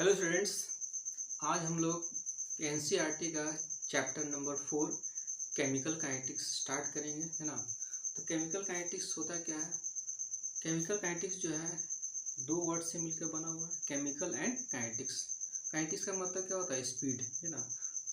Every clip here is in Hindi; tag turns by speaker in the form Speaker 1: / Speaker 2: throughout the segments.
Speaker 1: हेलो स्टूडेंट्स, आज हम लोग एनसीईआरटी का chapter number 4 chemical kinetics start करेंगे, है ना। तो केमिकल काइनेटिक्स होता क्या है? केमिकल काइनेटिक्स जो है दो वर्ड से मिलकर बना हुआ है, केमिकल एंड काइनेटिक्स। काइनेटिक्स का मतलब क्या होता है? स्पीड, है ना।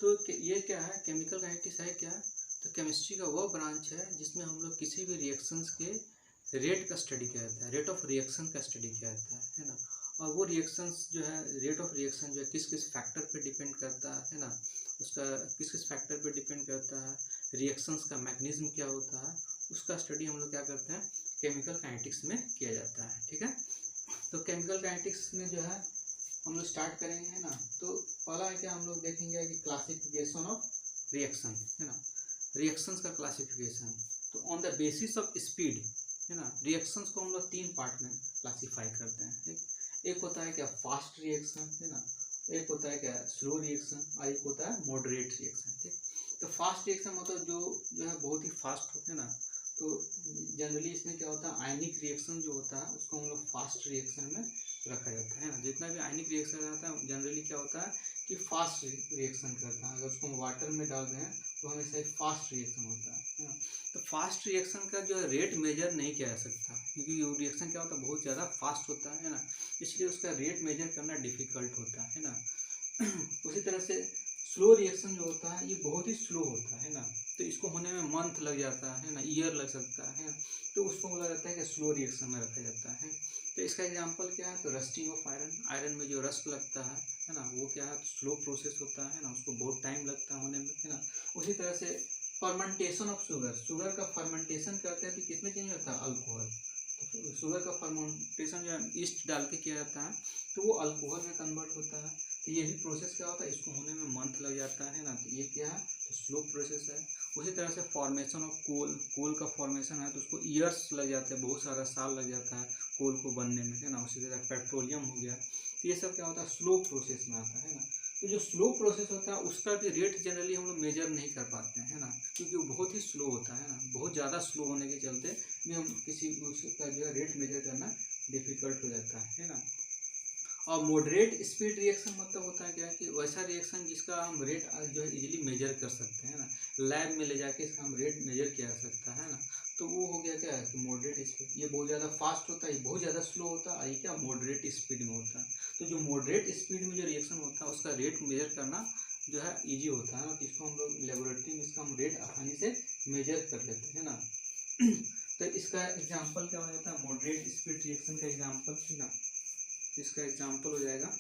Speaker 1: तो ये क्या है? केमिकल काइनेटिक्स है क्या? तो केमिस्ट्री का वो ब्रांच है जिसमें हम लोग किसी भी रिएक्शंस के रेट का स्टडी किया जाता है, रेट ऑफ रिएक्शन का स्टडी किया जाता है ना। और वो रिएक्शंस जो है, रेट ऑफ रिएक्शन जो है किस किस फैक्टर पे डिपेंड करता है ना। उसका किस किस फैक्टर पे डिपेंड करता है, रिएक्शंस का मैकेनिज्म क्या होता है, उसका स्टडी हम लोग क्या करते हैं, केमिकल काइनेटिक्स में किया जाता है। ठीक है। तो केमिकल काइनेटिक्स में जो है हम लोग स्टार्ट करेंगे, है ना। तो पहला है क्या, हम लोग देखेंगे कि क्लासिफिकेशन ऑफ रिएक्शन, है ना। रिएक्शंस का क्लासिफिकेशन। तो on the basis of speed, है ना, रिएक्शंस को हम लोग तीन पार्ट में क्लासीफाई करते हैं। एक होता है क्या, फास्ट रिएक्शन, है ना। एक होता है क्या, स्लो रिएक्शन, और एक होता है मॉडरेट रिएक्शन। ठीक। तो फास्ट रिएक्शन मतलब जो है बहुत ही फास्ट होता है ना। तो जनरली इसमें क्या होता है, आयनिक रिएक्शन जो होता है उसको हम लोग फास्ट रिएक्शन में रखा जाता है ना। जितना भी आयनिक रिएक्शन रहता है जनरली क्या होता है कि फास्ट रिएक्शन करता है। अगर उसको हम वाटर में डाल रहे हैं तो हमेशा ही फास्ट रिएक्शन होता है ना। तो फास्ट रिएक्शन का जो है रेट मेजर नहीं किया जा सकता, क्योंकि वो रिएक्शन क्या होता है, बहुत ज़्यादा फास्ट होता है ना। इसलिए उसका रेट मेजर करना डिफिकल्ट होता है ना। उसी तरह से स्लो रिएक्शन जो होता है ये बहुत ही स्लो होता है ना। तो इसको होने में मंथ लग जाता है ना, ईयर लग सकता है। तो उसको बोला जाता है कि स्लो रिएक्शन में रखा जाता है। तो इसका एग्जांपल क्या है, तो रस्टिंग ऑफ आयरन, आयरन में जो रस्ट लगता है ना, वो क्या है, तो स्लो प्रोसेस होता है ना, उसको बहुत टाइम लगता है होने में, है ना। उसी तरह से फर्मेंटेशन ऑफ शुगर, शुगर का फर्मेंटेशन करते हैं तो किसमें चेंज होता है, अल्कोहल। तो शुगर का फर्मेंटेशन जो है ईस्ट डाल के किया जाता है तो वो अल्कोहल में कन्वर्ट होता है। तो यही प्रोसेस क्या होता है, इसको होने में मंथ लग जाता है ना। तो ये क्या है, तो स्लो प्रोसेस है। उसी तरह से फॉर्मेशन ऑफ कोल, कोल का फॉर्मेशन है तो उसको ईयर्स लग जाते हैं, बहुत सारा साल लग जाता है कोल को बनने में, है ना। उसी तरह पेट्रोलियम हो गया, तो ये सब क्या होता है, स्लो प्रोसेस में आता है ना। तो जो स्लो प्रोसेस होता है उसका भी रेट जनरली हम लोग मेजर नहीं कर पाते हैं ना, क्योंकि वो बहुत ही स्लो होता है ना। बहुत ज़्यादा स्लो होने के चलते भी हम किसी उसका जो है रेट मेजर करना डिफिकल्ट हो जाता है ना। और मॉडरेट स्पीड रिएक्शन मतलब होता है क्या, कि वैसा रिएक्शन जिसका हम रेट जो है इजीली मेजर कर सकते हैं ना, लैब में ले जाके इसका हम रेट मेजर किया जा सकता है ना। तो वो हो गया क्या है कि मॉडरेट स्पीड, ये बहुत ज़्यादा फास्ट होता है, ये बहुत ज़्यादा स्लो होता है, और ये क्या मॉडरेट स्पीड में होता है। तो जो मॉडरेट स्पीड में जो रिएक्शन होता है उसका रेट मेजर करना जो है ईजी होता है ना। तो इसको हम लोग लेबोरेटरी में इसका हम रेट आसानी से मेजर कर लेते हैं ना। तो इसका एग्जाम्पल क्या हो जाता है, मॉडरेट स्पीड रिएक्शन का एग्जाम्पल, है ना। इसका एग्जाम्पल हो जाएगा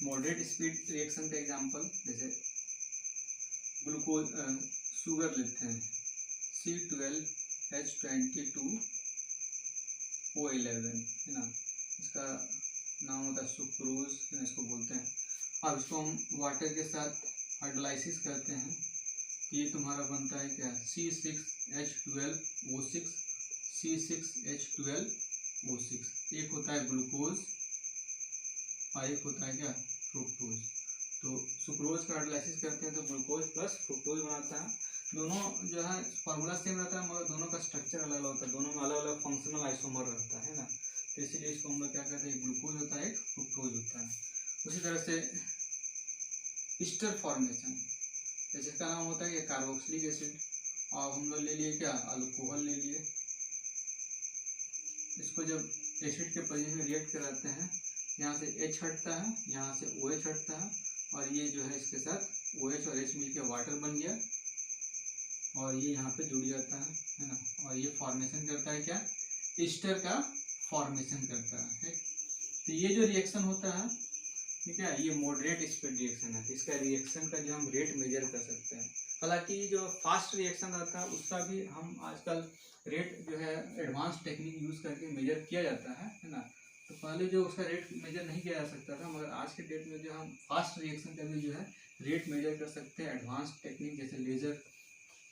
Speaker 1: मॉडरेट स्पीड रिएक्शन का एग्जाम्पल, जैसे ग्लूकोज, शुगर लेते हैं C12H22O11, है ना। इसका नाम होता है सुक्रोज, इसको बोलते हैं। अब इसको हम वाटर के साथ हाइड्रोलाइसिस करते हैं तो ये तुम्हारा बनता है क्या, C6H12O6, C6H12O6। एक होता है ग्लूकोज और एक होता है क्या, फ्रुक्टोज। तो सुक्रोज का हाइड्रोलाइसिस करते हैं तो ग्लूकोज प्लस फ्रुक्टोज बनाता है। दोनों जो है फार्मूला सेम रहता है, मगर दोनों का स्ट्रक्चर अलग अलग होता है, दोनों में अलग अलग फंक्शनल आइसोमर रहता है ना। तो इसीलिए इसको हम लोग क्या कहते हैं, ग्लूकोज होता है, एक फ्रुक्टोज होता है। उसी तरह से ईस्टर फॉर्मेशन, जैसे इसका नाम होता है कि कार्बोक्सिलिक एसिड, और हम लोग ले लिए क्या, अल्कोहल ले लिए। इसको जब एसिड के पोजीशन में रिएक्ट कराते हैं, यहाँ से H हटता है, यहाँ से OH हटता है, और ये जो है इसके साथ OH और H मिलके वाटर बन गया, और ये यहाँ पे जुड़ जाता है ना। और ये फॉर्मेशन करता है क्या, ईस्टर का फॉर्मेशन करता है। तो ये जो रिएक्शन होता है, ठीक है, ये मॉडरेट स्पीड रिएक्शन है। तो इसका रिएक्शन का जो हम रेट मेजर कर सकते हैं। हालांकि जो फास्ट रिएक्शन रहता है उसका भी हम आजकल रेट जो है एडवांस टेक्निक यूज करके मेजर किया जाता है ना। तो पहले जो उसका रेट मेजर नहीं किया जा सकता था, मगर आज के डेट में जो हम फास्ट रिएक्शन का भी जो है रेट मेजर कर सकते हैं। एडवांस टेक्निक जैसे लेजर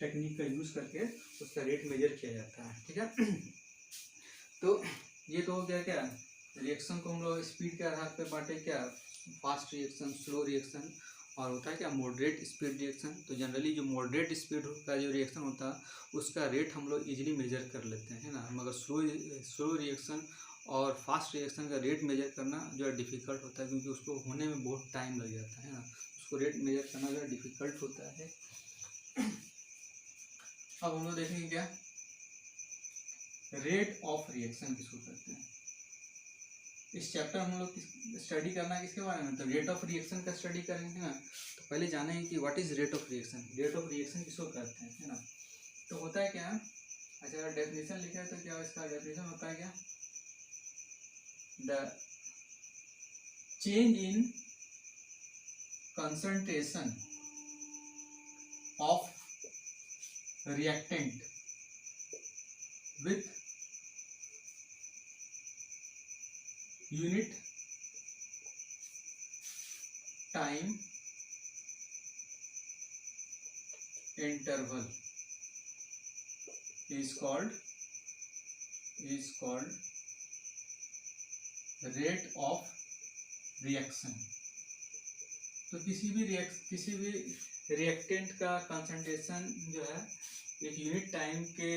Speaker 1: टेक्निक का यूज करके उसका रेट मेजर किया जाता है। ठीक है। तो ये तो हो गया क्या, रिएक्शन को हम लोग स्पीड के आधार पर बांटे, क्या फास्ट रिएक्शन, स्लो रिएक्शन और होता है क्या मॉडरेट स्पीड रिएक्शन। तो जनरली जो मॉडरेट स्पीड का जो रिएक्शन होता है उसका रेट हम लोग इजीली मेजर कर लेते हैं, है ना। मगर स्लो रिएक्शन और फास्ट रिएक्शन का रेट मेजर करना जो है डिफ़िकल्ट होता है, क्योंकि उसको होने में बहुत टाइम लग जाता है ना। उसको रेट मेजर करना जो है डिफ़िकल्ट होता है। अब हम लोग देखेंगे क्या रेट ऑफ रिएक्शन किसको कहते हैं। इस चैप्टर हम लोग स्टडी करना किसके बारे में, तो रेट ऑफ रिएक्शन का स्टडी करेंगे ना। तो पहले जानेंगे कि what is rate of reaction. Rate of reaction किसको कहते हैं, है ना। तो होता है क्या, अच्छा अगर डेफिनेशन लिखा है तो क्या इसका डेफिनेशन होता है क्या, the change in concentration of reactant with unit time interval is called rate of reaction। तो किसी भी रिएक्टेंट का कंसंट्रेशन जो है एक यूनिट टाइम के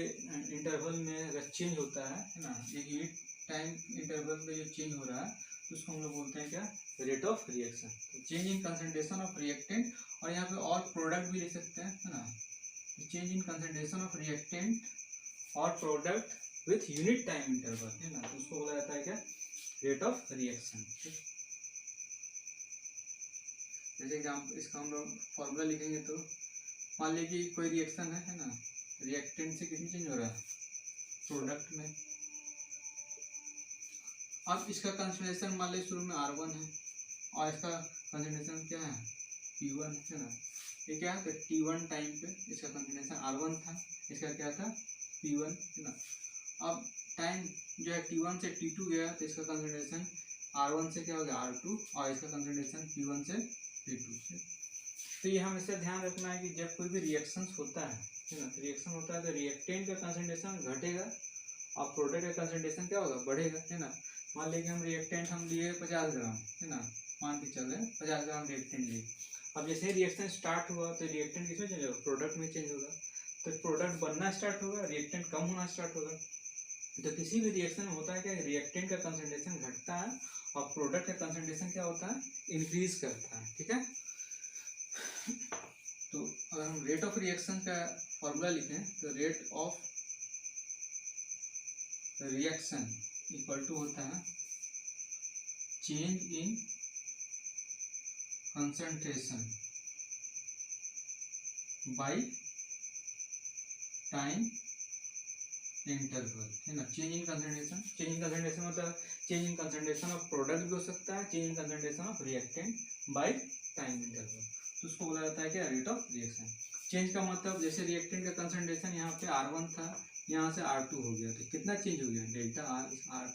Speaker 1: इंटरवल में अगर चेंज होता है ना, एक यूनिट टाइम इंटरवल में जो चेंज हो रहा है तो उसको हम लोग बोलते हैं क्या, रेट ऑफ रिएक्शन। तो change in concentration of reactant, और यहाँ पे और प्रोडक्ट भी ले सकते हैं, है ना। Change in concentration of reactant और product with unit time interval, है ना, तो उसको बोला जाता है क्या, रेट ऑफ रिएक्शन। जैसे कि इसका हम लोग फॉर्मूला लिखेंगे तो मान लीजिए कि कोई रिएक्शन है ना, रिएक्टेंट से कितनी चेंज हो रहा है, प्रोडक्ट में। अब इसका कंसंट्रेशन मान लीजिए शुरू में R1 है और इसका कंसंट्रेशन क्या है, P1, है ना। ये क्या है, तो T1 टाइम पे इसका कंसंट्रेशन R1 था, इसका क्या था P1, है ना। अब टाइम जो है T1 से T2 गया तो इसका कंसंट्रेशन R1 से क्या हो गया R2 और इसका कंसंट्रेशन P1 से P2 से। तो ये हमेशा ध्यान रखना है कि जब कोई भी रिएक्शन होता है ना, तो रिएक्शन होता है तो रिएक्टेंट का कंसंट्रेशन घटेगा और प्रोडक्ट का कंसंट्रेशन क्या होगा, बढ़ेगा, है ना। मान लीजिए हम रिएक्टेंट हम लिए 50 ग्राम, है ना, मान के चल रहे 50 ग्राम रिएक्टेंट लिए। अब जैसे रिएक्शन स्टार्ट हुआ तो रिएक्टेंट किसमें चेंज होगा, प्रोडक्ट में चेंज होगा। तो प्रोडक्ट बनना स्टार्ट होगा, रिएक्टेंट कम होना स्टार्ट होगा। तो किसी भी रिएक्शन में होता है क्या, रिएक्टेंट का कंसंट्रेशन घटता है और प्रोडक्ट का कंसंट्रेशन क्या होता है, इंक्रीज करता है, ठीक है। तो अगर हम रेट ऑफ रिएक्शन का फॉर्मूला लिखें तो rate of reaction equal to होता है change in concentration by time interval, है ना। चेंज इन कंसंट्रेशन मतलब change in concentration of product भी हो सकता है, change in concentration of reactant by time interval, तो उसको बोला जाता है क्या, रेट ऑफ रिएक्शन। चेंज का मतलब जैसे रिएक्टेंट का कंसंट्रेशन यहाँ पे R1 था, यहाँ से R2 हो गया, तो कितना चेंज हो गया, delta R,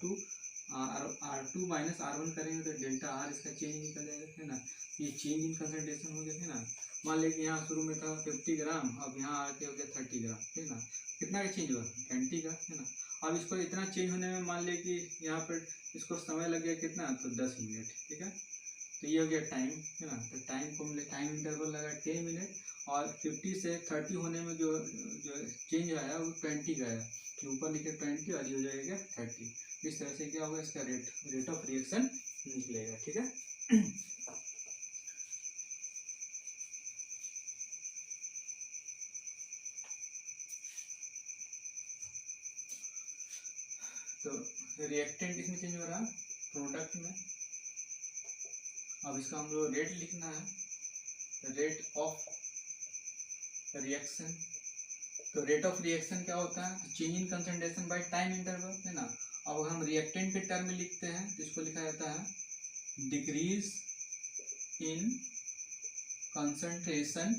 Speaker 1: R2 minus R1 करेंगे तो डेल्टा R इसका चेंज निकल जाएगा, है ना। ये चेंज इन कंसंट्रेशन हो गया, है ना। मान लीजिए यहाँ शुरू में था 50 ग्राम, अब यहाँ आके हो गया 30 ग्राम, है ना। कितना का चेंज हुआ, 20 का, है ना। अब इसको इतना चेंज होने में मान लीजिए कि यहाँ पर इसको समय लग गया कितना, तो 10 मिनट, ठीक है। तो ये हो गया टाइम, है ना। तो टाइम को हमने टाइम इंटरवल लगा 10 मिनट, और 50 से 30 होने में जो चेंज आया वो 20 का आया, कि ऊपर लिखे 20 और ये हो जाएगा 30। इस तरह से क्या होगा, इसका रेट ऑफ रिएक्शन निकलेगा, ठीक है। तो रिएक्टेंट किसमें चेंज हो रहा है, प्रोडक्ट में। अब इसका हम लोग रेट लिखना है, रेट ऑफ रिएक्शन। तो रेट ऑफ रिएक्शन क्या होता है, change in concentration by time interval, है ना। अब हम रिएक्टेंट के टर्म में लिखते हैं तो इसको लिखा जाता है decrease in concentration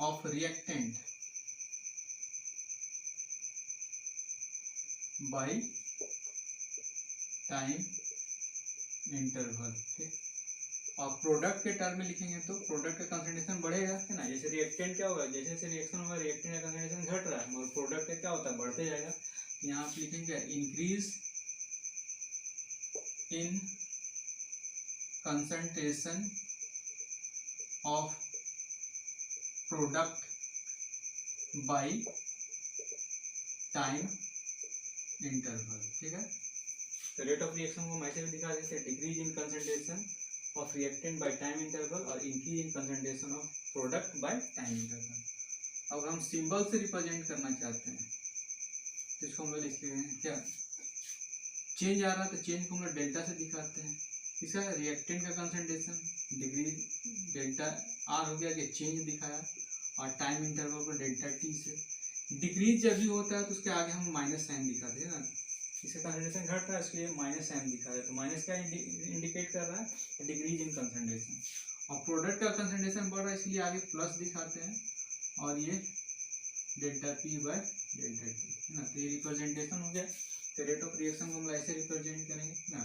Speaker 1: of reactant by time interval, ठीक। और प्रोडक्ट के टर्म में लिखेंगे तो प्रोडक्ट का कंसंट्रेशन बढ़ेगा, है ना। जैसे रिएक्टेंट क्या होगा, जैसे जैसे रिएक्शन होगा रिएक्टेंट का कंसंट्रेशन घट रहा है और प्रोडक्ट का क्या होता है, बढ़ते जाएगा। तो यहाँ आप लिखेंगे increase in concentration of product by time interval. ठीक है, तो रेट ऑफ रिएक्शन को हम ऐसे भी दिखा देते हैं, decrease in concentration of reactant by time interval और increase in concentration of product by time interval. अब हम सिंबल से रिप्रेजेंट करना चाहते हैं तो इसको हम लोग लिख रहे हैं क्या, चेंज आ रहा है तो चेंज को हम लोग डेल्टा से दिखाते हैं। इसका रिएक्टेंट का कंसंट्रेशन डिग्री डेल्टा आर हो गया कि चेंज दिखाया, और टाइम इंटरवल को डेल्टा टी से। डिक्रीज जब भी होता है तो उसके आगे हम माइनस साइन दिखाते हैं ना, इसका कंसंट्रेशन घट रहा है इसलिए माइनस साइन दिखा रहा है, तो माइनस क्या इंडिकेट कर रहा है, डिक्रीज इन कंसंट्रेशन। और प्रोडक्ट का कंसंट्रेशन बढ़ रहा है इसलिए आगे प्लस दिखाते हैं, और ये delta P bye delta T है ना, तो ये रिप्रेजेंटेशन हो गया। तो रेट ऑफ रिएक्शन को हम ऐसे रिप्रेजेंट करेंगे ना,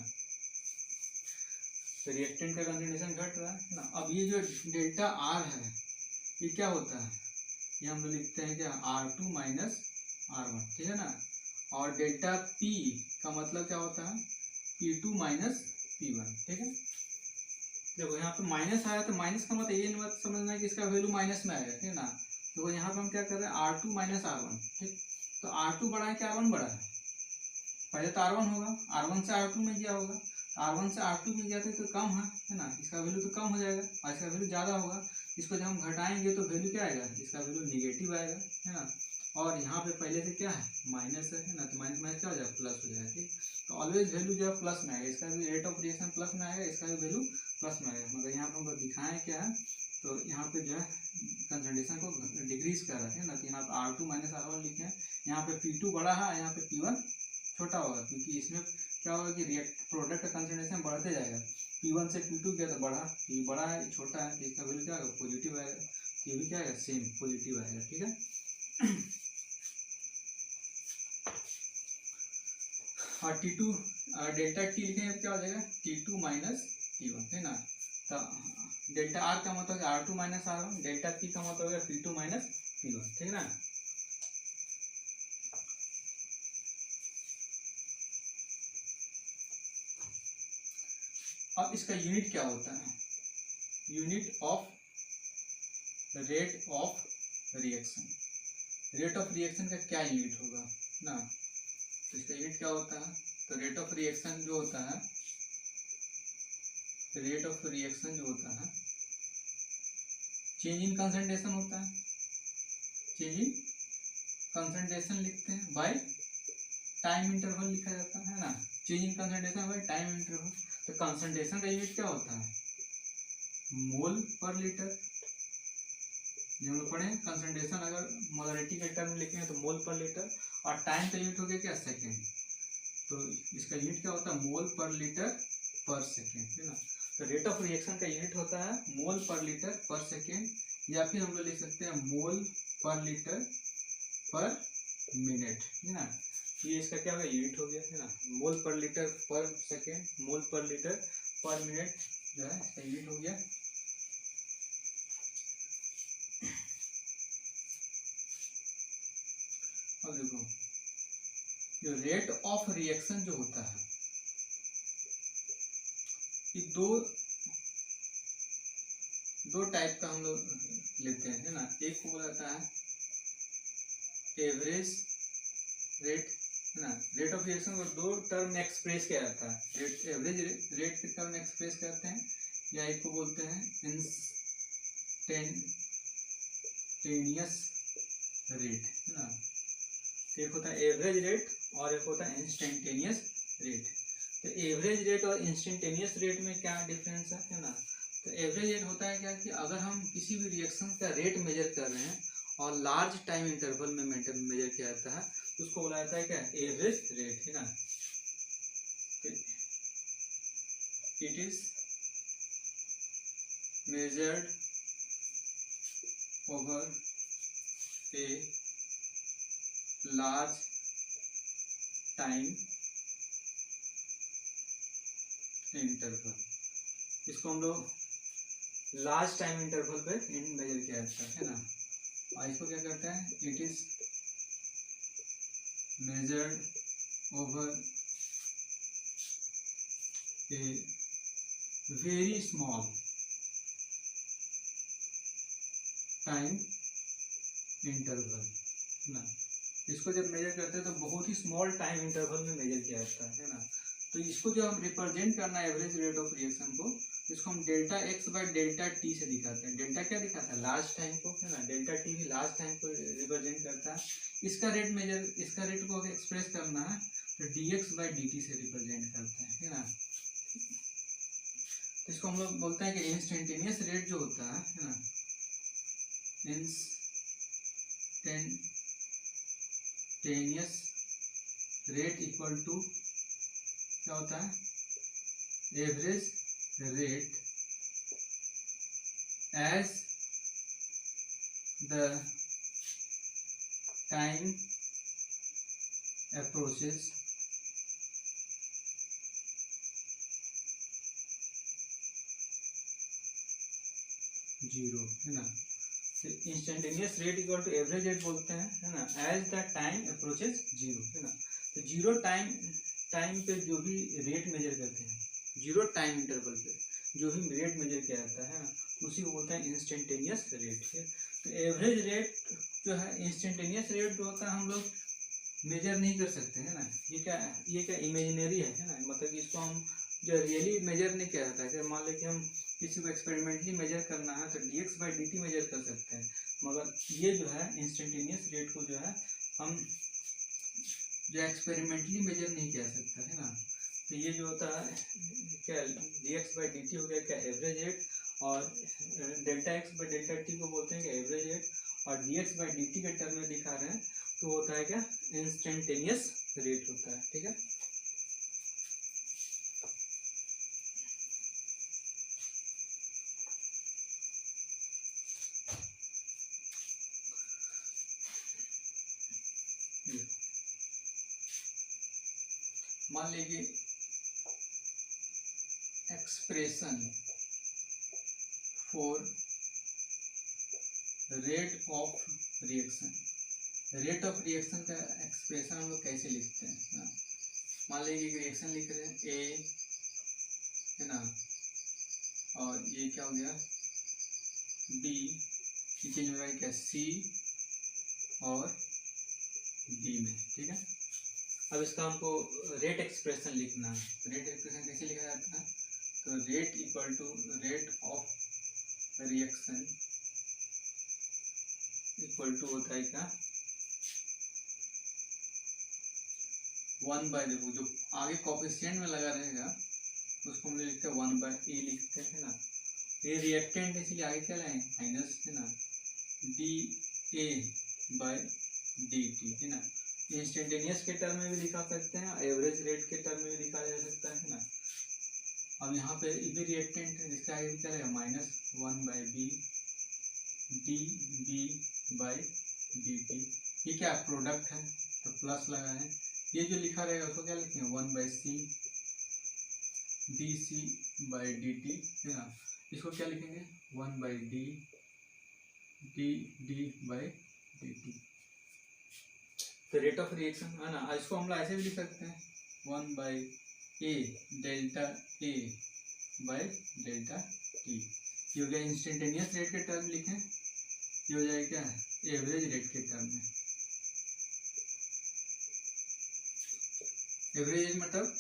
Speaker 1: तो रिएक्टेंट का कंसंट्रेशन घट रहा है ना। अब ये जो डेल्टा आर है ये क्या होता है, ये हम लोग लिखते हैं क्या, R2 माइनस R1, ठीक है ना। और डेल्टा P का मतलब क्या होता है, P2 माइनस P1, ठीक है। देखो यहाँ पे माइनस आया तो माइनस का मतलब ये मत समझना है कि इसका वैल्यू माइनस में आएगा, ठीक है ना। तो यहाँ पे हम क्या कर रहे हैं, R2 माइनस R1, ठीक। तो R2 बड़ा है कि R1 बड़ा है, पहले तो R1 होगा, R1 से R2 में गया होगा, R1 से R2 में गया तो कम है ना, इसका वैल्यू तो कम हो जाएगा, और इसका वैल्यू ज़्यादा होगा। इसको जब हम घटाएंगे तो वैल्यू क्या आएगा, इसका वैल्यू निगेटिव आएगा, है ना। और यहाँ पे पहले से क्या है, माइनस है ना, तो माइनस माइनस क्या हो जाएगा, प्लस हो जाएगा, ठीक। तो ऑलवेज वैल्यू जो है प्लस में आएगा, इसका भी रेट ऑफ रिएक्शन प्लस में आएगा, इसका भी वैल्यू प्लस में आएगा। मगर यहाँ पर हम लोग दिखाएं क्या है, तो यहाँ पे जो है कंसंट्रेशन को डिक्रीज कर रहा है ना, तो यहाँ पे R2 माइनस R1 लिखे हैं। यहाँ पे P2 बड़ा है, यहाँ पे P1 छोटा होगा, क्योंकि इसमें क्या होगा कि प्रोडक्ट का कंसंट्रेशन बढ़ते जाएगा। P1 से P2 गया तो बढ़ा, ये बड़ा है ये छोटा है, तो इसका वैल्यू क्या आएगा, पॉजिटिव आएगा, तो ये भी क्या आएगा, सेम पॉजिटिव आएगा, ठीक है। और T2 डेल्टा टी लिखेंगे तो क्या हो जाएगा, T2 माइनस T1, है ना। तो डेल्टा आर का मतलब R2 minus R1, delta P का मतलब होगा P2 माइनस P1, ठीक है ना। अब इसका यूनिट क्या होता है, unit of rate of reaction. Rate of reaction का क्या यूनिट होगा ना, तो इसका यूनिट क्या होता है, तो रेट ऑफ रिएक्शन जो होता है, रेट ऑफ रिएक्शन जो होता है चेंज इन कंसंट्रेशन होता है, चेंज इन कंसंट्रेशन लिखते हैं बाय टाइम इंटरवल लिखा जाता है ना, change in concentration by time interval. तो कंसंट्रेशन का यूनिट क्या होता है, मोल पर लीटर, ये हम लोग पढ़े कंसंट्रेशन अगर मोलरिटी के टर्म में लिखेंगे तो मोल पर लीटर, और टाइम का यूनिट हो गया क्या, सेकेंड। तो इसका यूनिट क्या होता है, मोल पर लीटर पर सेकेंड, है ना। तो रेट ऑफ रिएक्शन का यूनिट होता है मोल पर लीटर पर सेकेंड, या फिर हम लोग लिख सकते हैं मोल पर लीटर पर मिनट, है ना। ये इसका क्या होगा, यूनिट हो गया, है ना। मोल पर लीटर पर सेकेंड, मोल पर लीटर पर मिनट जो है इसका यूनिट हो गया। अब देखो जो रेट ऑफ रिएक्शन जो होता है ये दो टाइप का हम लोग लेते हैं, है ना। एक को बोला जाता है एवरेज रेट, है ना। रेट ऑफ रिएक्शन को दो टर्म में एक्सप्रेस किया जाता है, एवरेज रेट के टर्म में एक्सप्रेस करते हैं, या एक को बोलते हैं इंस्टेंटेनियस रेट, है ना। एक होता है एवरेज रेट और एक होता है इंस्टेंटेनियस रेट। तो एवरेज रेट और इंस्टेंटेनियस रेट में क्या डिफरेंस है ना। तो एवरेज रेट होता है क्या कि अगर हम किसी भी रिएक्शन का रेट मेजर कर रहे हैं और लार्ज टाइम इंटरवल में मेजर किया जाता है तो उसको बोला जाता है क्या, एवरेज रेट, है ना। It is measured over a large time interval. इसको हम लोग लार्ज टाइम इंटरवल पे मेजर किया जाता है ना। और इसको क्या करते हैं, it is measured over a very small time interval ना, इसको जब मेजर करते हैं तो बहुत ही स्मॉल टाइम इंटरवल में मेजर किया जाता है ना। तो इसको जो हम रिप्रेजेंट करना है एवरेज रेट ऑफ रिएक्शन को, इसको हम delta x by delta T से दिखाते हैं। डेल्टा क्या दिखाता है, लास्ट टाइम को, है ना। डेल्टा टी भी लास्ट टाइम को रिप्रेजेंट करता है। इसका रेट मेजर, इसका रेट को एक्सप्रेस करना है तो D X by D T से रिप्रेजेंट करते हैं, है ना। तो इसको हम लोग बोलते हैं कि इंस्टेंटेनियस रेट जो होता है ना, इंस्टेंटेनियस रेट इक्वल टू क्या होता है, average rate as the time approaches zero, है ना। Instantaneous rate equal to average rate बोलते हैं, है ना, as the time approaches zero, है ना। तो जीरो टाइम पे जो भी रेट मेजर करते हैं, जीरो टाइम इंटरवल पे जो भी रेट मेजर किया जाता है ना, उसी को बोलते हैं इंस्टेंटेनियस रेट। तो एवरेज रेट जो है, इंस्टेंटेनियस रेट जो होता है हम लोग मेजर नहीं कर सकते, है ना। ये क्या इमेजिनरी है ना, मतलब कि इसको हम जो रियली मेजर नहीं किया जाता है। जैसे मान लें कि हम किसी को एक्सपेरिमेंटली मेजर करना है तो D X by D T measure कर सकते हैं, मगर ये जो है इंस्टेंटेनियस रेट को जो है हम जो एक्सपेरिमेंटली मेजर नहीं किया सकता, है ना। तो ये जो होता है क्या, D X by D T हो गया क्या, एवरेज रेट, और delta x by delta T को बोलते हैं कि एवरेज रेट, और D X by D T के टर्म में दिखा रहे हैं तो होता है क्या, इंस्टेंटेनियस रेट होता है, ठीक है। मान लीजिए expression for rate of reaction, rate of reaction का एक्सप्रेशन हम लोग कैसे लिखते हैं ना। मान लीजिए कि रिएक्शन लिख रहे हैं ए, है ना, और ये क्या हो गया बी, चेंज हो गया क्या सी और डी में, ठीक है। अब इसका हमको रेट एक्सप्रेशन लिखना है। तो रेट एक्सप्रेशन कैसे लिखा जाता है, तो rate equal to rate of reaction equal to होता है क्या, 1 बाय, देखो जो आगे कोफिशिएंट में लगा रहेगा उसको हम लिखते हैं 1 बाय ए लिखते हैं ना। ये रिएक्टेंट इसलिए आगे क्या लाए माइनस, है ना, D A by D T, है ना। इंस्टेंटेनियस के टर्म में भी लिखा सकते हैं, एवरेज रेट के टर्म में भी लिखा जा सकता है ना। अब यहाँ पे भी रिएक्टेंट है जिसका आगे क्या रहेगा minus 1 by B D B by D T. ये क्या प्रोडक्ट है तो प्लस लगाएं। ये जो लिखा रहेगा उसको क्या लिखेंगे 1 by C D C by D T, है ना। इसको क्या लिखेंगे 1 by D D D by D T. तो रेट ऑफ रिएक्शन, है ना, इसको हम लोग ऐसे भी लिख सकते हैं 1 by A delta A by delta T. ये हो गया इंस्टेंटेनियस रेट के टर्म लिखें, ये हो जाएगा क्या एवरेज रेट के टर्म में। एवरेज मतलब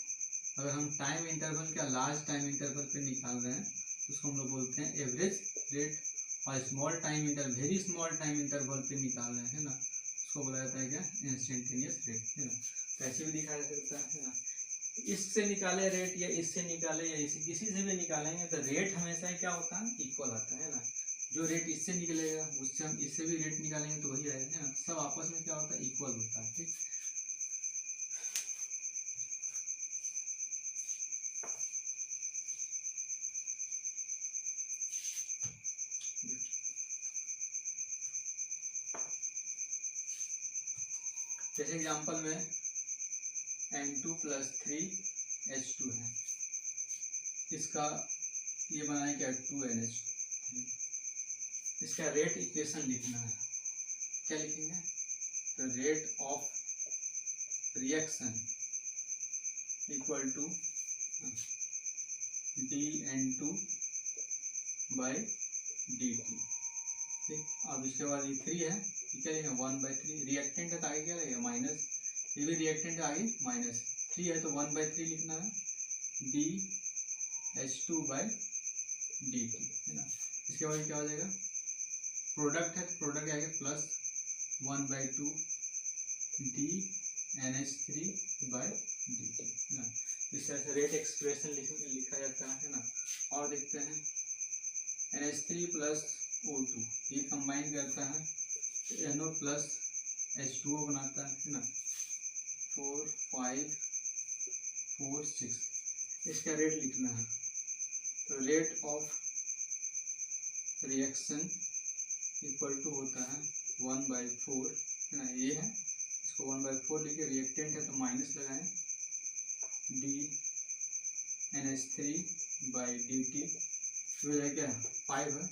Speaker 1: अगर हम टाइम इंटरवल का लास्ट टाइम इंटरवल पे निकाल रहे हैं तो उसको हम लोग बोलते हैं एवरेज रेट, और small time interval, very small time interval पे निकाल रहे हैं ना, उसको बोला जाता है क्या इंस्टेंटेनियस रेट, है ना। तो ऐसे भी दिखाया जा सकता है ना, इससे निकाले रेट या इससे निकाले या इसी किसी से भी निकालेंगे तो रेट हमेशा क्या होता है इक्वल आता है ना। जो रेट इससे निकलेगा उससे हम इससे भी रेट निकालेंगे तो वही रहेगा, है ना। सब आपस में क्या होता है इक्वल होता है, ठीक। जैसे एग्जांपल में N2 + 3H2 है, इसका ये बनाए क्या 2NH3। इसका रेट इक्वेशन लिखना है, क्या लिखेंगे तो rate of reaction equal to dN2/dt। ठीक, अब इसके बाद ये 3 है, क्या लिखेंगे 1/3, रिएक्टेंट है तो आगे क्या लगेगा माइनस, ये भी रिएक्टेंट है आगे माइनस, 3 है तो 1/3 लिखना है, dH2/dt है ना। इसके बाद क्या हो जाएगा, प्रोडक्ट है तो प्रोडक्ट आगे प्लस 1/2 dNH3/dt है ना। इस तरह से रेट एक्सप्रेशन लिखा जाता है ना। और देखते हैं NH3 प्लस O2 ये कंबाइन करता है तो NO प्लस H2O बनाता है ना, 4 5 4 6, इसका रेट लिखना है। तो rate of reaction equal to होता है 1/4 है ना, ये है, इसको 1/4 लिखे, रिएक्टेंट है तो माइनस लगाएं, dNH3/dt हो जाएगा 5 है,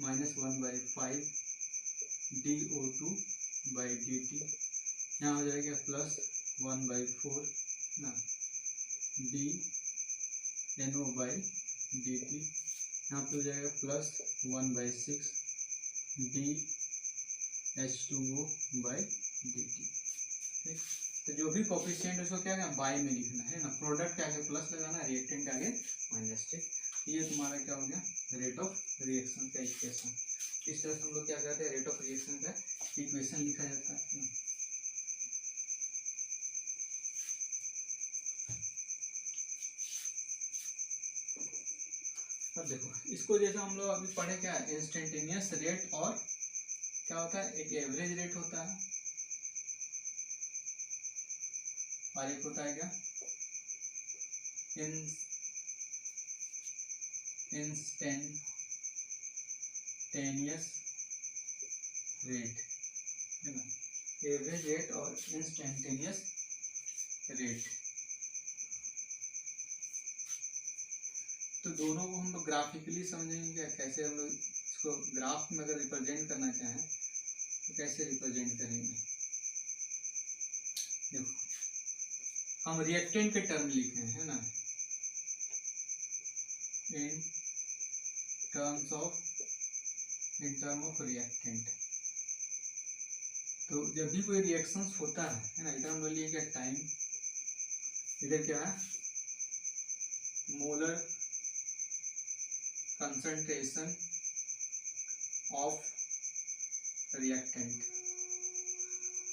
Speaker 1: -1/5 dO2/dt, यहाँ हो जाएगा प्लस 1/4 ना dNO/dt, यहाँ पे हो जाएगा प्लस 1/6 dH2O/dt। ठीक, तो जो भी कोफिशिएंट उसको क्या है बाई में लिखना है ना, प्रोडक्ट के आगे प्लस लगाना, रिएक्टेंट के आगे माइनस। ठीक, ये तुम्हारा क्या हो गया रेट ऑफ रिएक्शन का इक्वेशन। इस तरह से हम लोग क्या करते हैं, रेट ऑफ रिएक्शन का इक्वेशन लिखा जाता है ना। अब देखो इसको जैसा हम लोग अभी पढ़े क्या, इंस्टेंटेनियस रेट और क्या होता है, एक एवरेज रेट होता है और एक होता है क्या इंस्टेंटेनियस रेट है ना, एवरेज रेट और इंस्टेंटेनियस रेट। तो दोनों को हम लोग ग्राफिकली समझेंगे क्या, कैसे हम लोग इसको ग्राफ में अगर रिप्रेजेंट करना चाहें तो कैसे रिप्रेजेंट करेंगे। देखो हम रिएक्टेंट के टर्म लिखे है ना, इन टर्म ऑफ रिएक्टेंट। तो जब भी कोई रिएक्शन होता है ना, इधर हम लोग लिए क्या टाइम, इधर क्या है मोलर कंसंट्रेशन ऑफ रिएक्टेंट।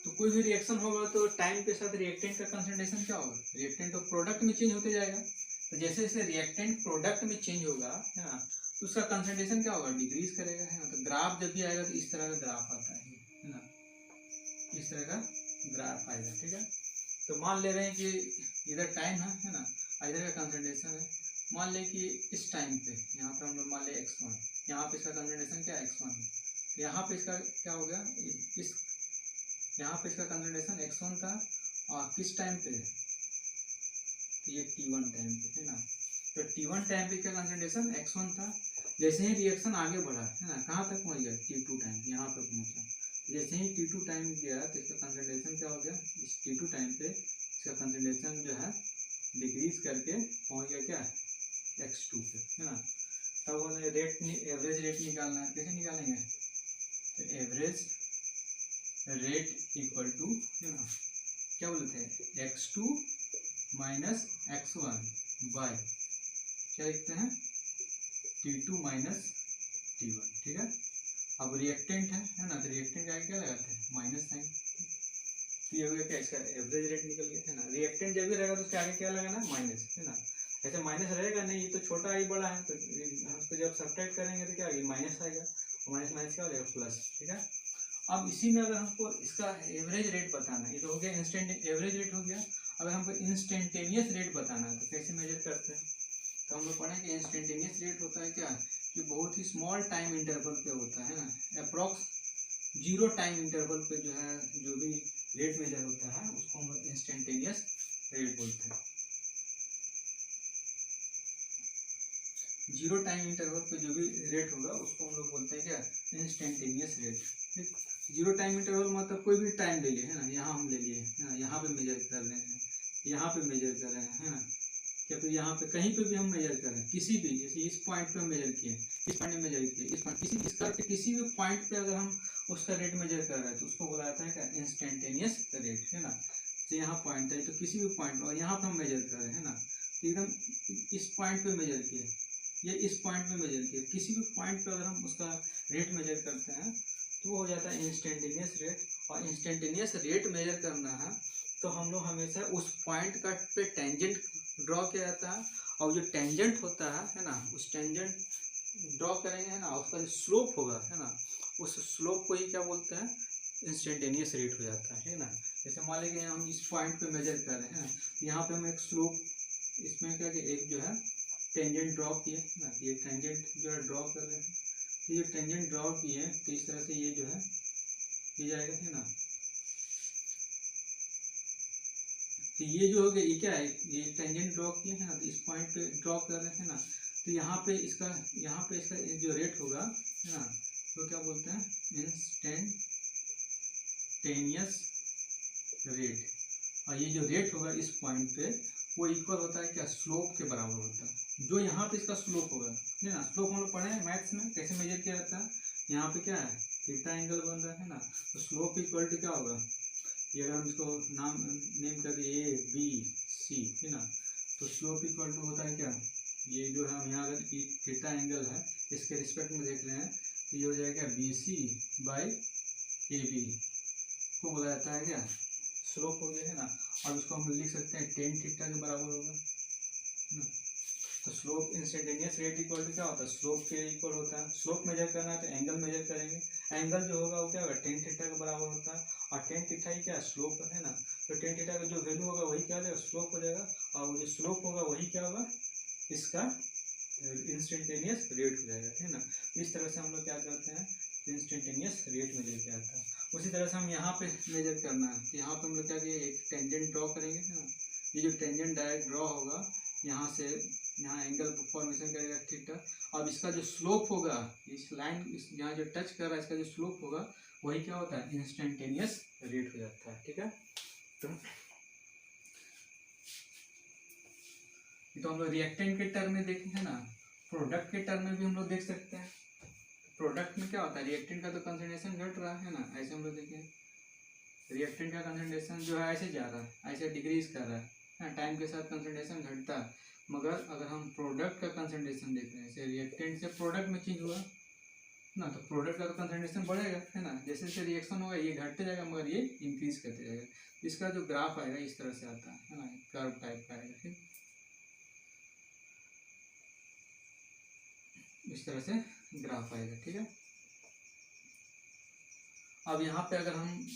Speaker 1: तो कोई भी रिएक्शन होगा तो टाइम के साथ रिएक्टेंट का कंसंट्रेशन क्या होगा, रिएक्टेंट तो प्रोडक्ट में चेंज होते जाएगा। तो जैसे जैसे रिएक्टेंट प्रोडक्ट में चेंज होगा है ना, तो उसका कंसंट्रेशन क्या होगा, डिक्रीज करेगा है ना। तो ग्राफ जब भी आएगा तो इस तरह का ग्राफ आता है ना, इस तरह का ग्राफ आएगा। ठीक है, तो मान ले रहे हैं कि इधर टाइम है ना, इधर का कंसंट्रेशन है, मान ले कि इस टाइम पे यहाँ पे हम लोग मान ले x1, यहाँ पे इसका कंसंट्रेशन क्या x1 है, तो यहाँ पे इसका क्या हो गया, इस यहाँ पे इसका कंसंट्रेशन x1 था और किस टाइम पे, तो ये T1 टाइम पे है ना। तो T1 टाइम पे इसका कंसंट्रेशन x1 था, जैसे ही रिएक्शन आगे बढ़ा है ना, कहाँ तक पहुँच गया T2 टाइम, यहाँ पे पहुँचा। जैसे ही T2 टाइम गया तो इसका कंसंट्रेशन क्या हो गया, इस T2 टाइम पे इसका कंसंट्रेशन जो है डिक्रीज करके पहुँच गया क्या x2 पे है ना। तब हमें रेट एवरेज रेट निकालना है, कैसे निकालेंगे, तो एवरेज रेट इक्वल टू है ना, क्या बोलते हैं x2 माइनस x1 बाय क्या लिखते हैं T2 माइनस T1। ठीक है, अब रिएक्टेंट है ना, तो रिएक्टेंट का क्या लगाते हैं माइनस साइन। तो ये हो गया क्या, इसका एवरेज रेट निकल गया है ना। रिएक्टेंट जब भी रहेगा तो उसके आगे क्या लगाना माइनस है ना, ऐसे माइनस रहेगा नहीं, तो छोटा ही बड़ा है, तो उसको जब सब्ट्रैक्ट करेंगे तो क्या आएगी माइनस आएगा, माइनस माइनस क्या हो जाएगा प्लस। ठीक है, अब इसी में अगर हमको इसका एवरेज रेट बताना है, ये तो हो गया इंस्टेंट एवरेज रेट हो गया। अगर हमको इंस्टेंटेनियस रेट बताना है तो कैसे मेजर करते हैं, तो हम लोग पढ़ें कि इंस्टेंटेनियस रेट होता है क्या, कि बहुत ही स्मॉल टाइम इंटरवल पे होता है ना, अप्रॉक्स 0 टाइम इंटरवल पे जो है जो भी रेट मेजर होता है उसको हम लोग इंस्टेंटेनियस रेट बोलते हैं। 0 टाइम इंटरवल पे जो भी रेट होगा उसको हम लोग बोलते हैं क्या इंस्टेंटेनियस रेट। ठीक, 0 टाइम इंटरवल मतलब कोई भी टाइम ले लिए है ना, यहाँ हम ले लिए है ना, यहाँ पे मेजर कर रहे हैं, यहाँ पे मेजर कर रहे हैं है ना, या फिर यहाँ पे कहीं पे भी हम मेजर करें, किसी भी, जैसे इस पॉइंट पे हम मेजर किए, इस पॉइंट में मेजर किए, इस पॉइंट इस करके किसी भी पॉइंट पे अगर हम उसका रेट मेजर कर रहे हैं तो उसको बोला जाता है क्या, इंस्टेंटेनियस रेट, है ना। तो यहाँ पॉइंट है तो किसी भी पॉइंट और यहाँ पे हम मेजर कर रहे हैं ना, तो एकदम इस पॉइंट पे मेजर किए, ये इस पॉइंट पे मेजर किए, किसी भी पॉइंट पे अगर हम उसका रेट मेजर करते हैं तो वो हो जाता है इंस्टेंटेनियस रेट। और इंस्टेंटेनियस रेट मेजर करना है तो हम लोग हमेशा उस पॉइंट का पे टेंजेंट ड्रॉ किया जाता है, और जो टेंजेंट होता है ना, उस टेंजेंट ड्रॉ करेंगे, है ना, उसका जो स्लोप होगा, है ना, उस स्लोप को ही क्या बोलते हैं, इंस्टेंटेनियस रेट हो जाता है ना। जैसे मान लीजिए हम इस पॉइंट पे मेजर कर रहे हैं, यहाँ पे हम एक स्लोप, इसमें क्या कि एक जो है टेंजेंट ड्रॉ किए ना, ये टेंजेंट जो है ड्रॉ कर रहे हैं, तो ये टेंजेंट ड्रॉ किए तो इस तरह से ये जो है ये जाएगा, है ना। तो ये जो हो गया, ये क्या है, ये टेंजेंट ड्रॉ किए हैं ना, तो इस पॉइंट पे ड्रॉ कर रहे हैं ना, तो यहाँ पे इसका जो रेट होगा, है ना, तो क्या बोलते हैं, इंस्टेंटेनियस रेट। और ये जो रेट होगा इस पॉइंट पे वो इक्वल होता है क्या, स्लोप के बराबर होता है। जो यहाँ पे इसका स्लोप होगा, है ना, स्लोप हम लोग पढ़े हैं मैथ्स में कैसे मेजर किया जाता है, यहाँ पे क्या है, थीटा एंगल बन रहा है ना, तो स्लोप इक्वल टू क्या होगा, ये अगर हम इसको नेम कर दिए ए बी सी, है ना, तो स्लोप इक्वल टू होता है क्या, ये जो है हम यहाँ अगर थीटा एंगल है इसके रिस्पेक्ट में देख रहे हैं तो ये हो जाएगा B C by A B को बोला जाता है क्या, स्लोप हो गया, है ना। और उसको हम लिख सकते हैं टेन थीटा के बराबर होगा, है ना। तो slope instantaneous rate equal to क्या होता है, स्लोप के इक्वल होता है। स्लोप मेजर करना है तो एंगल मेजर करेंगे, एंगल जो होगा वो क्या होगा, टेन थीटा के बराबर होता है, और टेन थीटा ही क्या स्लोप है ना, तो टेन थीटा का जो वैल्यू होगा वही क्या हो जाएगा, स्लोप हो जाएगा, और जो स्लोप होगा वही क्या होगा, इसका इंस्टेंटेनियस रेट हो जाएगा, है ना। तो इस तरह से हम लोग क्या करते हैं, इंस्टेंटेनियस रेट मेजर किया जाता है। उसी तरह से हम यहाँ पे मेजर करना है, तो यहाँ पे हम लोग क्या किए, एक टेंजेंट ड्रॉ करेंगे, है ना। ये जो टेंजेंट डायरेक्ट ड्रॉ होगा यहाँ से, यहाँ एंगल फॉर्मेशन करेगा थीटा, अब इसका जो स्लोप होगा, इस लाइन इस यहाँ जो टच कर रहा है इसका जो स्लोप होगा वही क्या होता है, इंस्टेंटेनियस रेट हो जाता है, ठीक है। तो हम लोग रिएक्टेंट के टर्म में देखे हैं ना, प्रोडक्ट के टर्म में भी हम लोग देख सकते हैं। प्रोडक्ट में क्या होता है, रिएक्टेंट का तो कंसंट्रेशन घट रहा है ना, ऐसे हम लोग देखें, रिएक्टेंट का कंसंट्रेशन जो है ऐसे जा रहा है, ऐसे डिक्रीज कर रहा है, टाइम के साथ कंसंट्रेशन घटता है। मगर अगर हम प्रोडक्ट का कंसंट्रेशन देख रहे हैं, जैसे रिएक्टेंट से प्रोडक्ट में चेंज हुआ ना, तो प्रोडक्ट का तो कंसंट्रेशन बढ़ेगा, है ना, जैसे जैसे रिएक्शन होगा ये घटते जाएगा मगर ये इंक्रीज करते जाएगा। इसका जो ग्राफ आएगा इस तरह से आता है ना, कर्व टाइप का आएगा, ठीक, इस तरह से ग्राफ आएगा, ठीक है। अब यहाँ पे अगर हम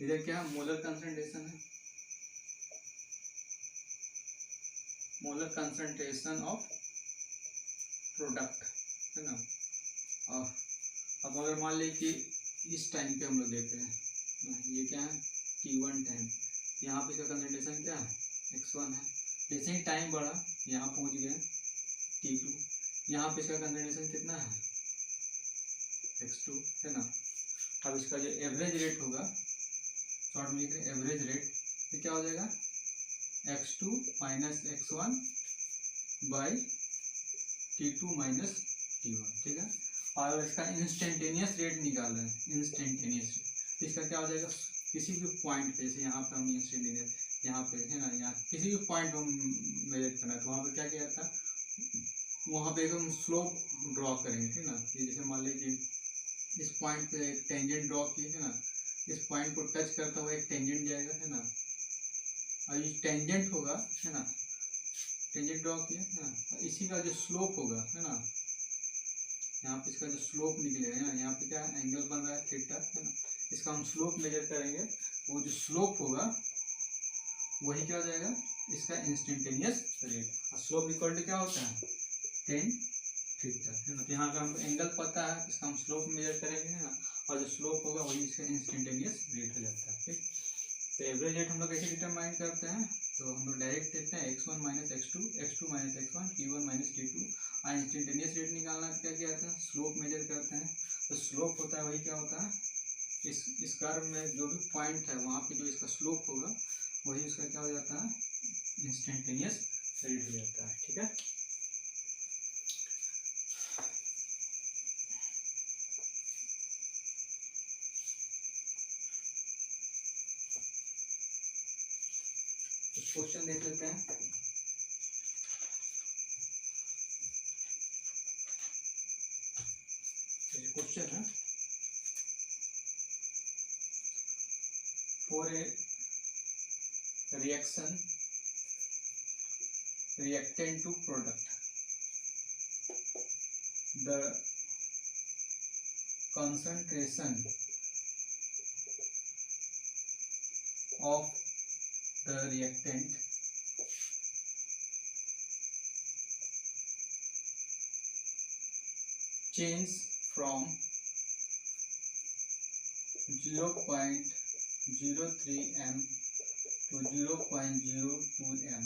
Speaker 1: इधर क्या मोलर कंसंट्रेशन है, मोलर कंसंट्रेशन ऑफ प्रोडक्ट, है ना। और अब अगर मान लें कि इस टाइम पे हम लोग देख रहे हैं, ये क्या है T1 टाइम, यहाँ पे इसका कंसंट्रेशन क्या है x1 है, जैसे ही टाइम बढ़ा यहाँ पहुँच गए T2, यहाँ पे इसका कंसंट्रेशन कितना है x2, है ना। अब इसका जो एवरेज रेट होगा, शॉर्ट में लिख रहे हैं एवरेज रेट, तो क्या हो जाएगा x2 minus x1 by T2 minus T1, ठीक है। और इसका इंस्टेंटेनियस रेट निकाल रहे हैं, इंस्टेंटेनियस रेट, तो इसका क्या हो जाएगा, किसी भी पॉइंट पे, जैसे यहाँ पे हम इंस्टेंटेनियस, यहाँ पे है ना, यहाँ किसी भी पॉइंट हम मेजर करना है तो वहाँ पे क्या किया था, वहाँ पे हम स्लोप ड्रॉ करेंगे, है ना। जैसे मान लीजिए इस पॉइंट पे एक टेंजेंट ड्रॉ किए, है ना, इस पॉइंट को टच करता हुआ एक टेंजेंट जाएगा, है ना, और ये टेंजेंट होगा, है ना, टेंजेंट ड्रॉ किए, है ना, इसी का जो स्लोप होगा, है ना, यहाँ पे इसका जो स्लोप निकलेगा, है ना, यहाँ पे क्या एंगल बन रहा है थीटा, है ना, इसका हम स्लोप मेजर करेंगे, वो जो स्लोप होगा वही क्या हो जाएगा, इसका इंस्टेंटेनियस रेट। और स्लोप इक्वल टू क्या होता है, टेन थीटा, है ना। तो यहाँ का हम एंगल पता है, इसका हम स्लोप मेजर करेंगे, है ना, और जो स्लोप होगा वही इसका इंस्टेंटेनियस रेट हो जाता है, ठीक। तो एवरेज रेट हम लोग कैसे डिटरमाइन करते हैं, तो हम लोग डायरेक्ट देखते हैं x1 minus x2, x2 minus x1, T1 minus T2, और इंस्टेंटेनियस रेट निकालना क्या किया जाता है, स्लोप मेजर करते हैं। तो स्लोप होता है वही क्या होता है, इस कर्व में जो भी पॉइंट है वहाँ पे जो इसका स्लोप होगा वही उसका क्या हो जाता है, इंस्टेंटेनियस रीड हो जाता है। ठीक है, क्वेश्चन देख लेते हैं। क्वेश्चन है, for a reaction reactant to product, the concentration of the reactant change from 0.03 m to 0.02 m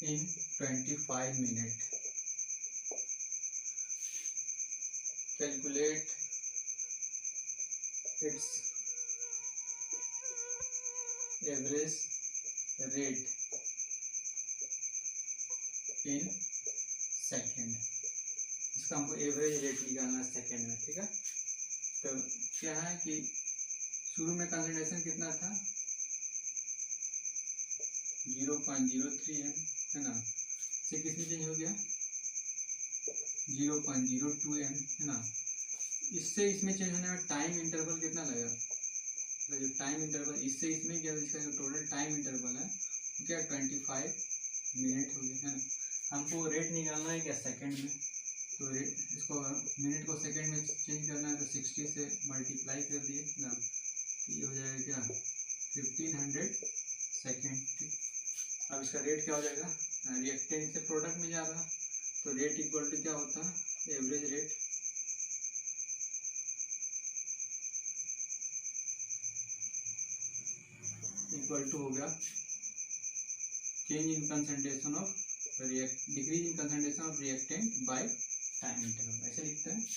Speaker 1: in 25 minutes. Calculate its average rate in second. इसका हमको एवरेज रेट निकालना है सेकेंड में। ठीक है, तो क्या है कि शुरू में कंसंट्रेशन कितना था, 0.03 है ना, से कितनी चेंज हो गया 0.02 m है ना। इससे इसमें चेंज होने में टाइम इंटरवल कितना लगा, तो जो टाइम इंटरवल इससे इसमें क्या, इसका जो टोटल टाइम इंटरवल है वो क्या 25 मिनट हो गया है ना। हमको रेट निकालना है क्या सेकंड में, तो रेट इसको मिनट को सेकंड में चेंज करना है, तो 60 से मल्टीप्लाई कर दिए ना, तो ये हो जाएगा क्या 1500 सेकेंड। ठीक, अब इसका रेट क्या हो जाएगा, रिएक्टेंट से प्रोडक्ट में जा रहा, तो रेट इक्वल टू क्या होता है, एवरेज रेट इक्वल टू हो गया change in concentration of decrease in concentration of reactant by time interval, ऐसे लिखते हैं।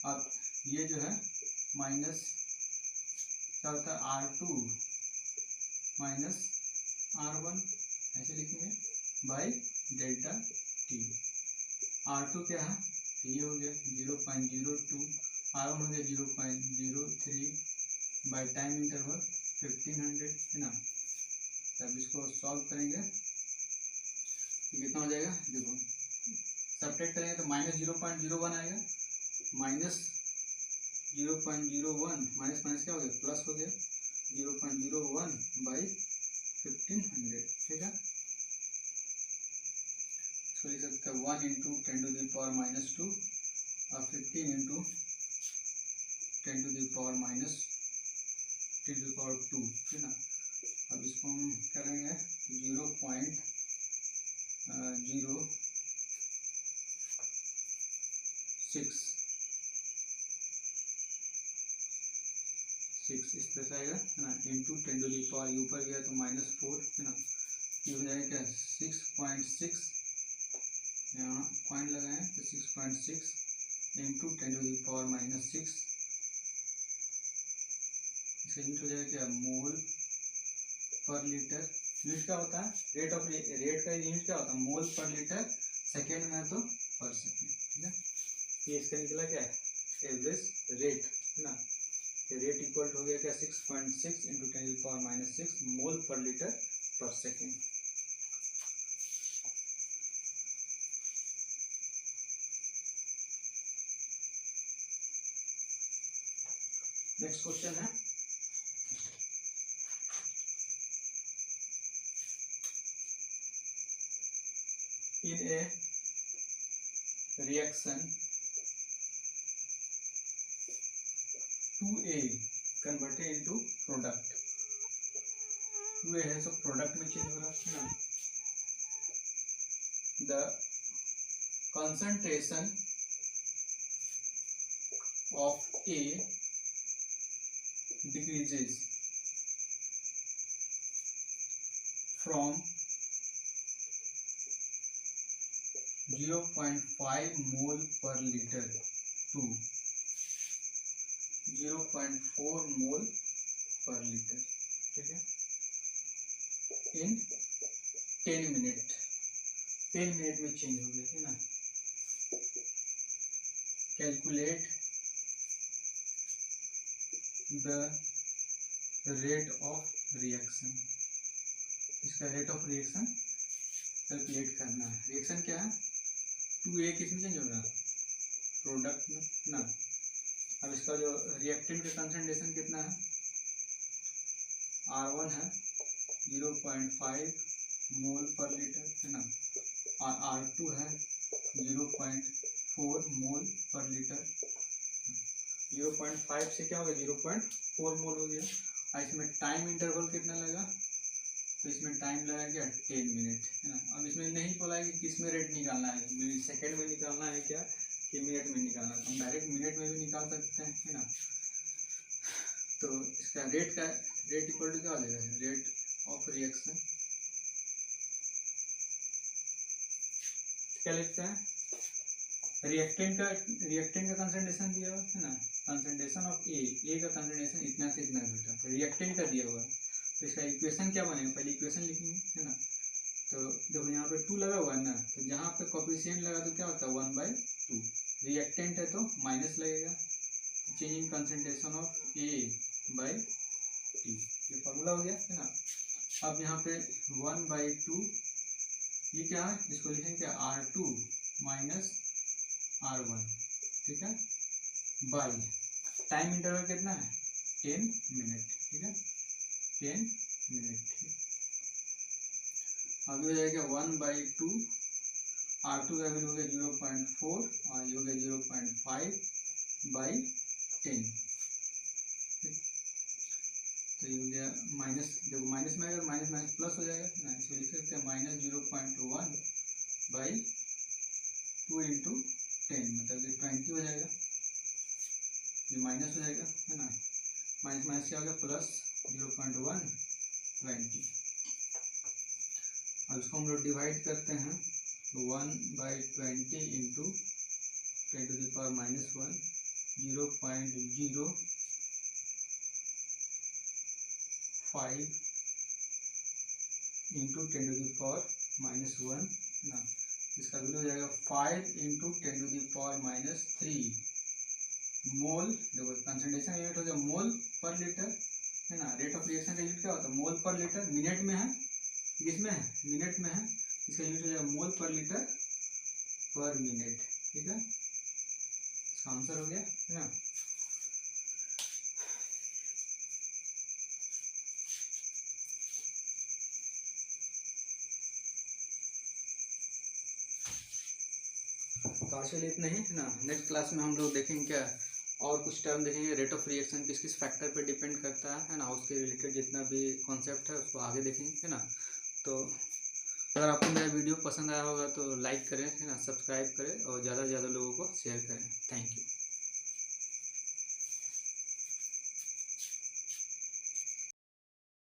Speaker 1: अब ये जो है माइनस क्या होता है R2 माइनस R1 ऐसे लिखेंगे बाय डेल्टा टी। R2 क्या है, तो ये हो गया 0.02, R1 हो गया 0.03 बाय टाइम इंटरवल 1500 है ना। तब इसको सॉल्व करेंगे कितना हो जाएगा, देखो सब्ट्रैक्ट करेंगे तो माइनस 0.01 आएगा, माइनस 0.01 माइनस माइनस क्या हो गया प्लस हो गया 0.01 बाई 1500। ठीक है, इसको लिख सकते हैं 1 into 10 to the power minus 2 और 15 into 10 to the power minus 10 to the power 2 है ना। अब इसको हम करेंगे 0.06 इस तरह से आएगा है ना, इंटू 10 टू द पावर ऊपर गया तो -4 है ना, ये हो जाएगा क्या 6.6, यहाँ पॉइंट लगाएं तो 6.6 इंटू 10 टू द पावर -6, इसका यूनिट हो जाएगा क्या मोल पर लीटर। यूनिट क्या होता है, रेट का यूनिट क्या होता है मोल पर लीटर, सेकेंड में है तो पर सेकेंड। ठीक है, ये इसका निकला क्या है एवरेज रेट है ना, रेट इक्वल हो गया क्या 6.6 इंटू 10 टू द पावर -6 मोल पर लीटर पर सेकेंड। नेक्स्ट क्वेश्चन है, in a reaction 2A converted into product, 2A है तो प्रोडक्ट में चेंज हो रहा है ना, the concentration of A decreases from 0.5 mole per liter to 0.4 mole per liter। ठीक है, in 10 मिनट, 10 मिनट में चेंज हो गया है ना। Calculate the rate of reaction, इसका रेट ऑफ रिएक्शन कैलकुलेट करना है। रिएक्शन क्या है, 2A किसमें चेंज होगा, प्रोडक्ट में ना। अब इसका जो रिएक्टेंट का कंसंट्रेशन कितना है, R1 है 0.5 मोल पर लीटर है ना, और R2 है 0.4 मोल पर लीटर। 0.5 से क्या हो गया, 0.4 मोल हो गया। और इसमें टाइम इंटरवल कितना लगा, तो इसमें टाइम लगा क्या, 10 मिनट है ना। अब इसमें नहीं बोला है कि किस में रेट निकालना है, मिली सेकेंड में निकालना है क्या कि मिनट में निकालना है। तो हम डायरेक्ट मिनट में भी निकाल सकते हैं है ना। तो इसका रेट इक्वल टू क्या हो जाएगा, रेट ऑफ रिएक्शन क्या लिखते हैं, रिएक्टेंट का कंसंट्रेशन दिया हुआ है ना, कंसंट्रेशन ऑफ ए का कंसंट्रेशन इतना से इतना घटा, तो रिएक्टेंट का दिया हुआ है। तो इसका इक्वेशन क्या बनेगा, पहले इक्वेशन लिखेंगे है ना। तो देखो यहाँ पे 2 लगा हुआ है ना, तो जहाँ पे कोफिशिएंट लगा तो क्या होता है 1/2, रिएक्टेंट है तो माइनस लगेगा, change in concentration of A/T, ये फॉर्मूला हो गया है ना। अब यहाँ पे 1/2 ये क्या है, इसको लिखेंगे क्या, R2 माइनस R1, ठीक है, बाई टाइम इंटरवल कितना है 10 मिनट, ठीक है 10 मिनट। अब हो जाएगा 1/2, R2 का वैल्यू हो गया 0.4 और ये हो गया 0.5/10। तो ये हो गया माइनस, देखो माइनस में अगर माइनस माइनस प्लस हो जाएगा ना, इसमें लिख सकते हैं -0.1/2 इंटू 10, मतलब ये 20 हो जाएगा, ये माइनस हो जाएगा है ना, माइनस माइनस क्या हो गया प्लस 0.1 20। अब इसको हम लोग डिवाइड करते हैं, तो 1/20 इंटू 10⁻⁻1 0.05 इंटू 10⁻⁻1 ना, इसका वैल्यू हो जाएगा 5 इंटू 10⁻³ मोल। देखो कंसंट्रेशन यूनिट हो गया मोल पर लीटर है ना, रेट ऑफ रिएक्शन का यूनिट क्या होता है मोल पर लीटर, मिनट में है, किसमें है मिनट में है, इसका यूनिट हो जाएगा मोल पर लीटर पर मिनट, ठीक है, इसका आंसर हो गया है ना। तो आज के लिए इतना ही है ना, नेक्स्ट क्लास में हम लोग देखेंगे क्या और कुछ टर्म देखेंगे, रेट ऑफ रिएक्शन किस किस फैक्टर पे डिपेंड करता है ना, उसके रिलेटेड जितना भी कॉन्सेप्ट है उसको आगे देखेंगे है ना। तो अगर आपको मेरा वीडियो पसंद आया होगा तो लाइक करें है ना, सब्सक्राइब करें और ज़्यादा से ज़्यादा लोगों को शेयर करें। Thank you.